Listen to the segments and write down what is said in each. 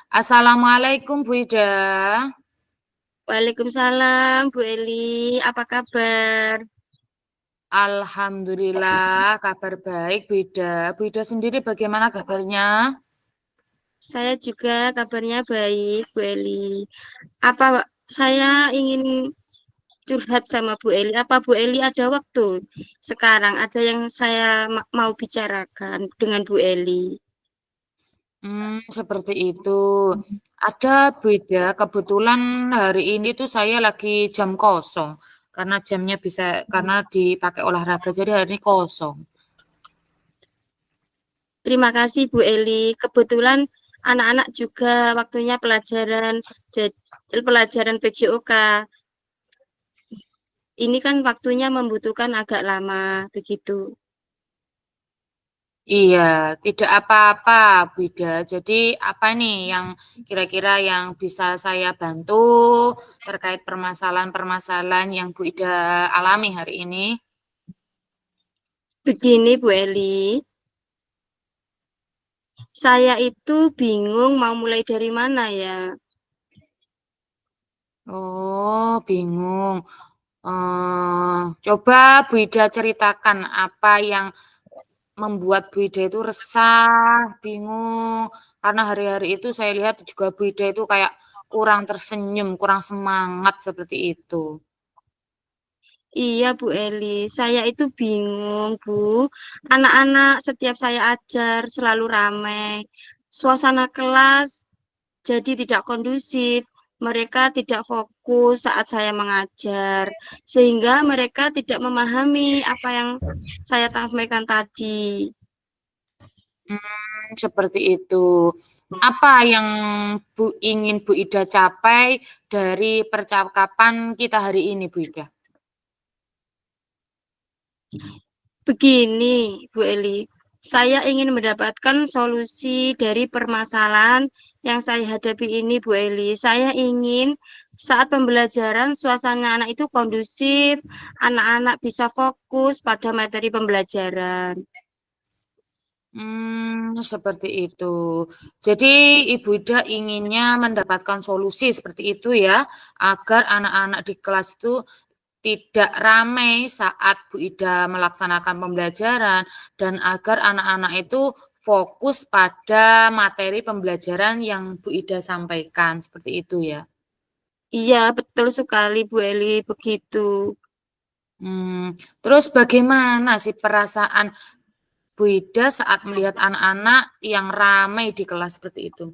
Assalamualaikum Bu Ida. Waalaikumsalam, Bu Eli. Apa kabar? Alhamdulillah kabar baik Bu Ida. Bu Ida sendiri bagaimana kabarnya? Saya juga kabarnya baik, Bu Eli. Apa saya ingin curhat sama Bu Eli? Apa Bu Eli ada waktu? Sekarang ada yang saya mau bicarakan dengan Bu Eli. Seperti itu. Ada Bu Ida, kebetulan hari ini tuh saya lagi jam kosong. Karena jamnya bisa, karena dipakai olahraga, jadi hari ini kosong. Terima kasih Bu Eli. Kebetulan anak-anak juga waktunya pelajaran PJOK. Ini kan waktunya membutuhkan agak lama begitu. Iya, tidak apa-apa, Bu Ida. Jadi apa nih yang kira-kira yang bisa saya bantu terkait permasalahan-permasalahan yang Bu Ida alami hari ini? Begini Bu Eli, saya itu bingung mau mulai dari mana ya. Oh, bingung. Coba Bu Ida ceritakan apa yang membuat Bu Ida itu resah, bingung. Karena hari-hari itu saya lihat juga Bu Ida itu kayak kurang tersenyum, kurang semangat seperti itu. Iya Bu Eli, saya itu bingung Bu. Anak-anak setiap saya ajar selalu ramai. Suasana kelas jadi tidak kondusif. Mereka tidak fokus saat saya mengajar, sehingga mereka tidak memahami apa yang saya sampaikan tadi. Seperti itu. Apa yang ingin Bu Ida capai dari percakapan kita hari ini, Bu Ida? Begini, Bu Eli, saya ingin mendapatkan solusi dari permasalahan yang saya hadapi ini, Bu Eli. Saya ingin saat pembelajaran suasana anak itu kondusif, anak-anak bisa fokus pada materi pembelajaran. Seperti itu. Jadi Ibu Ida inginnya mendapatkan solusi seperti itu ya, agar anak-anak di kelas itu tidak ramai saat Bu Ida melaksanakan pembelajaran dan agar anak-anak itu fokus pada materi pembelajaran yang Bu Ida sampaikan, seperti itu ya. Iya, betul sekali, Bu Eli, begitu. Hmm, terus bagaimana sih perasaan Bu Ida saat melihat anak-anak yang ramai di kelas seperti itu?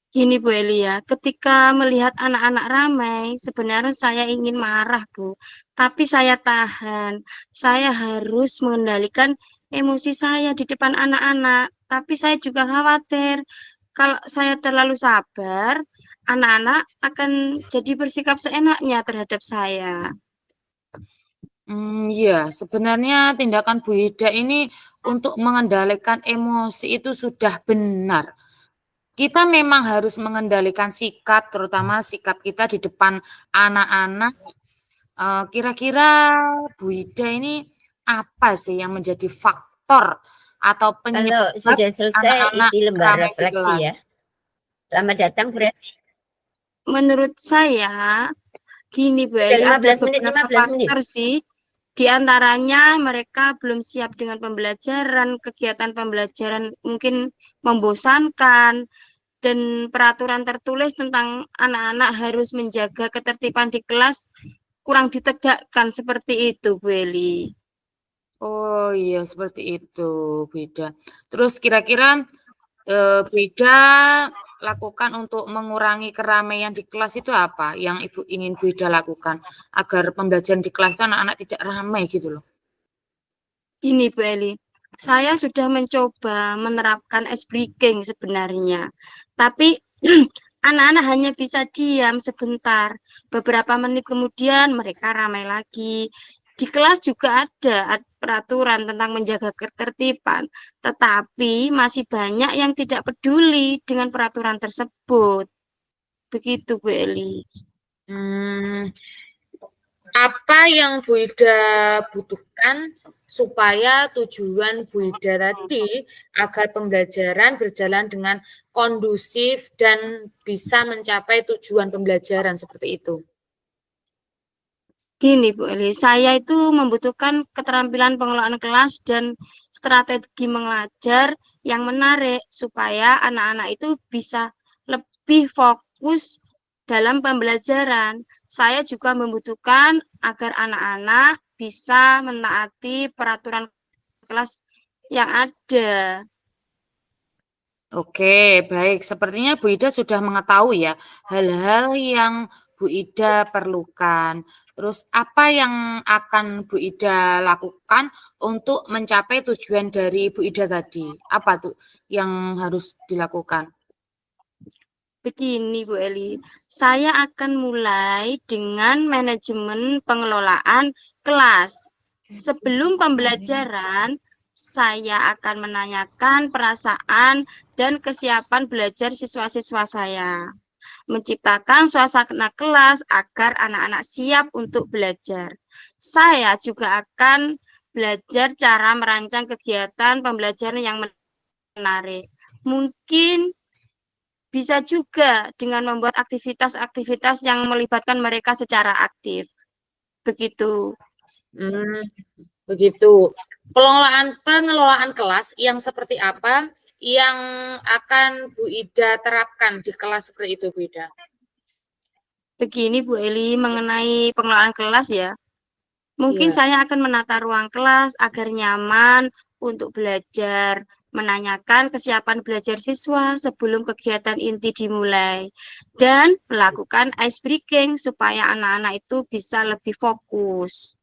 Gini Bu Elia, ketika melihat anak-anak ramai, sebenarnya saya ingin marah Bu, tapi saya tahan. Saya harus mengendalikan emosi saya di depan anak-anak, tapi saya juga khawatir kalau saya terlalu sabar, anak-anak akan jadi bersikap seenaknya terhadap saya. Iya, sebenarnya tindakan Bu Ida ini untuk mengendalikan emosi itu sudah benar. Kita memang harus mengendalikan sikap, terutama sikap kita di depan anak-anak. Kira-kira Bu Ida ini apa sih yang menjadi faktor atau Kalau penyebab sudah selesai anak-anak isi lembar ramai di refleksi kelas? ya. Selamat datang Bu Resi. Menurut saya, gini Bu Sudah Eli, ada 15 menit, beberapa 15 menit. faktor sih. Di antaranya mereka belum siap dengan pembelajaran, kegiatan pembelajaran mungkin membosankan, dan peraturan tertulis tentang anak-anak harus menjaga ketertiban di kelas kurang ditegakkan seperti itu, Bu Eli. Oh iya, seperti itu, Bu Ida. Terus kira-kira Bu Ida lakukan untuk mengurangi keramaian di kelas itu apa yang Ibu ingin Bu Ida lakukan agar pembelajaran di kelas itu anak-anak tidak ramai gitu loh. Ini Bu Eli, saya sudah mencoba menerapkan ice breaking sebenarnya, tapi anak-anak hanya bisa diam sebentar. Beberapa menit kemudian mereka ramai lagi. Di kelas juga ada peraturan tentang menjaga ketertiban, tetapi masih banyak yang tidak peduli dengan peraturan tersebut. Begitu, Bu Eli. Hmm, apa yang Bu Ida butuhkan supaya tujuan Bu Ida tadi agar pembelajaran berjalan dengan kondusif dan bisa mencapai tujuan pembelajaran seperti itu. Gini Bu Eli, saya itu membutuhkan keterampilan pengelolaan kelas dan strategi mengajar yang menarik supaya anak-anak itu bisa lebih fokus dalam pembelajaran. Saya juga membutuhkan agar anak-anak bisa menaati peraturan kelas yang ada. Oke, baik. Sepertinya Bu Ida sudah mengetahui ya hal-hal yang Bu Ida perlukan. Terus apa yang akan Bu Ida lakukan untuk mencapai tujuan dari Bu Ida tadi? Apa tuh yang harus dilakukan? Begini Bu Eli, saya akan mulai dengan manajemen pengelolaan kelas. Sebelum pembelajaran, saya akan menanyakan perasaan dan kesiapan belajar siswa-siswa saya. Menciptakan suasana kelas agar anak-anak siap untuk belajar. Saya juga akan belajar cara merancang kegiatan pembelajaran yang menarik. Mungkin bisa juga dengan membuat aktivitas-aktivitas yang melibatkan mereka secara aktif. Begitu. Begitu. Pengelolaan kelas yang seperti apa yang akan Bu Ida terapkan di kelas seperti itu, Bu Ida? Begini Bu Eli, mengenai pengelolaan kelas ya. Mungkin Iya. saya akan menata ruang kelas agar nyaman untuk belajar, menanyakan kesiapan belajar siswa sebelum kegiatan inti dimulai, dan melakukan ice breaking supaya anak-anak itu bisa lebih fokus.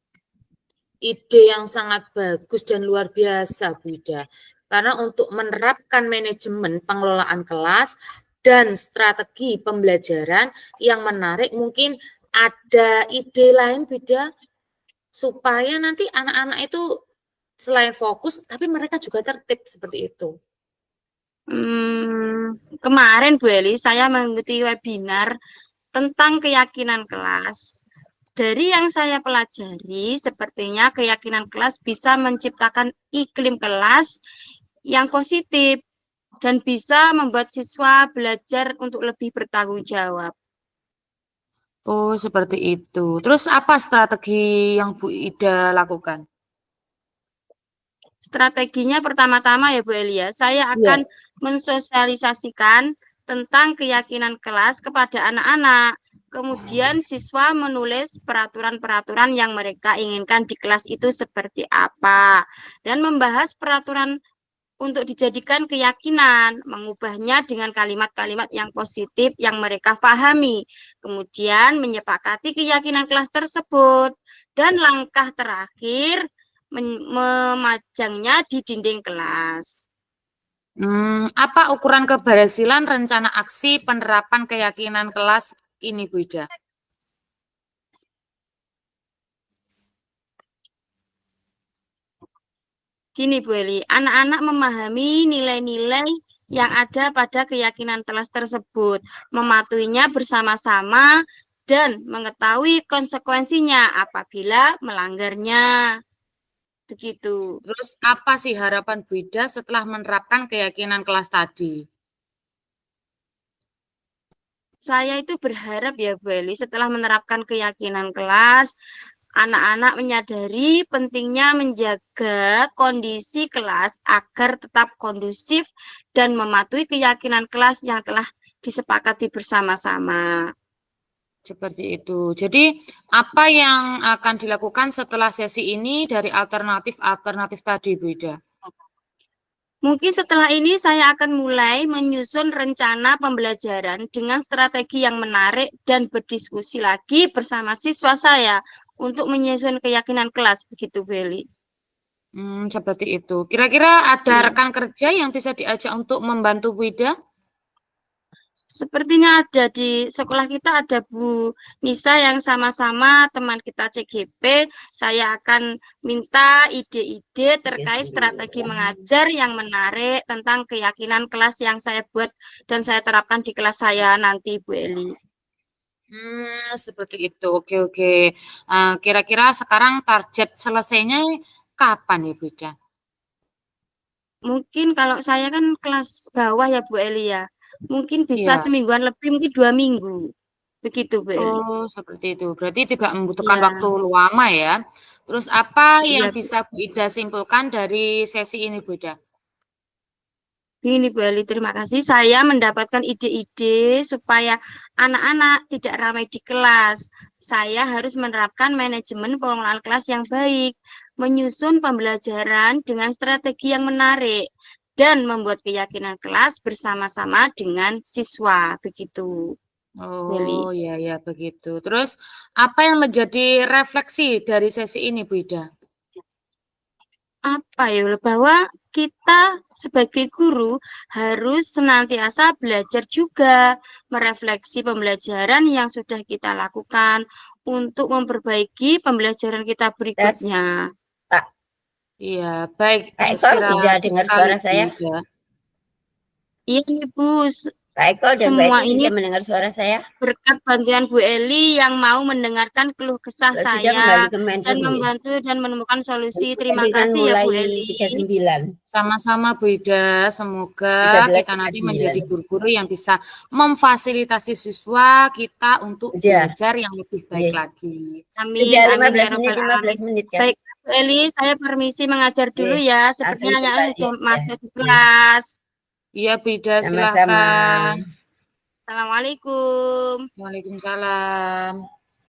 Ide yang sangat bagus dan luar biasa, Bu Ida. Karena untuk menerapkan manajemen pengelolaan kelas dan strategi pembelajaran yang menarik, mungkin ada ide lain, Bu Ida, supaya nanti anak-anak itu selain fokus, tapi mereka juga tertib seperti itu. Kemarin Bu Eli, saya mengikuti webinar tentang keyakinan kelas. Dari yang saya pelajari, sepertinya keyakinan kelas bisa menciptakan iklim kelas yang positif dan bisa membuat siswa belajar untuk lebih bertanggung jawab. Oh, seperti itu. Terus apa strategi yang Bu Ida lakukan? Strateginya pertama-tama ya Bu Elia, saya akan mensosialisasikan tentang keyakinan kelas kepada anak-anak. Kemudian siswa menulis peraturan-peraturan yang mereka inginkan di kelas itu seperti apa. Dan membahas peraturan untuk dijadikan keyakinan, mengubahnya dengan kalimat-kalimat yang positif yang mereka pahami. Kemudian menyepakati keyakinan kelas tersebut. Dan langkah terakhir, memajangnya di dinding kelas. Apa ukuran keberhasilan rencana aksi penerapan keyakinan kelas ini, Bu Ida? Gini Bu Eli, anak-anak memahami nilai-nilai yang ada pada keyakinan kelas tersebut, mematuhinya bersama-sama, dan mengetahui konsekuensinya apabila melanggarnya. Begitu. Terus apa sih harapan Bu Ida setelah menerapkan keyakinan kelas tadi? Saya itu berharap ya Bu Eli, setelah menerapkan keyakinan kelas, anak-anak menyadari pentingnya menjaga kondisi kelas agar tetap kondusif dan mematuhi keyakinan kelas yang telah disepakati bersama-sama. Seperti itu. Jadi apa yang akan dilakukan setelah sesi ini dari alternatif-alternatif tadi, Bu Ida? Mungkin setelah ini saya akan mulai menyusun rencana pembelajaran dengan strategi yang menarik dan berdiskusi lagi bersama siswa saya untuk menyusun keyakinan kelas, begitu Beli. Seperti itu. Kira-kira ada Iya. rekan kerja yang bisa diajak untuk membantu Bu Ida? Sepertinya ada di sekolah kita ada Bu Nisa yang sama-sama teman kita CGP. Saya akan minta ide-ide terkait strategi mengajar yang menarik tentang keyakinan kelas yang saya buat dan saya terapkan di kelas saya nanti, Bu Eli. Seperti itu. Oke. Kira-kira sekarang target selesainya kapan ya Bu Ida? Mungkin kalau saya kan kelas bawah ya Bu Eli ya. Mungkin bisa Iya. semingguan lebih, mungkin 2 minggu. Begitu Bu Eli. Oh, seperti itu. Berarti tidak membutuhkan Iya, waktu lama ya. Terus apa iya. yang bisa Bu Ida simpulkan dari sesi ini Bu Ida? Begini Bu Eli, terima kasih. Saya mendapatkan ide-ide supaya anak-anak tidak ramai di kelas. Saya harus menerapkan manajemen pengelolaan kelas yang baik, menyusun pembelajaran dengan strategi yang menarik, dan membuat keyakinan kelas bersama-sama dengan siswa. Begitu, Bu Oh, Eli. ya begitu. Terus apa yang menjadi refleksi dari sesi ini Bu Ida? Apa ya, bahwa kita sebagai guru harus senantiasa belajar juga, merefleksi pembelajaran yang sudah kita lakukan untuk memperbaiki pembelajaran kita Tes, berikutnya. Pak. Iya, baik. Kak Eko bisa Inspiratif dengar sekali suara Bu saya? Ida. Iya, Ibu, Kak Eko dan Mbak semua Eti ini bisa mendengar suara saya? berkat bantuan Bu Eli yang mau mendengarkan keluh kesah Kalau sudah saya kembali ke main dan room ya. membantu dan menemukan solusi. Terima Dengan kasih ya Bu mulai Eli. 39. Sama-sama Bu Ida, semoga 13, kita nanti 39. menjadi guru-guru yang bisa memfasilitasi siswa kita untuk Udah. belajar yang lebih baik Iya. lagi. Amin, Sudah amin ya 15 menit, Rabbal alamin. 15 menit kan? Baik, Bu Eli, saya permisi mengajar dulu Iya. ya. Langsung Sepertinya coba anak-anak sudah diajar. masuk di Iya. kelas. Iya Bu Ida, Sama-sama. silakan. Assalamualaikum. Waalaikumsalam.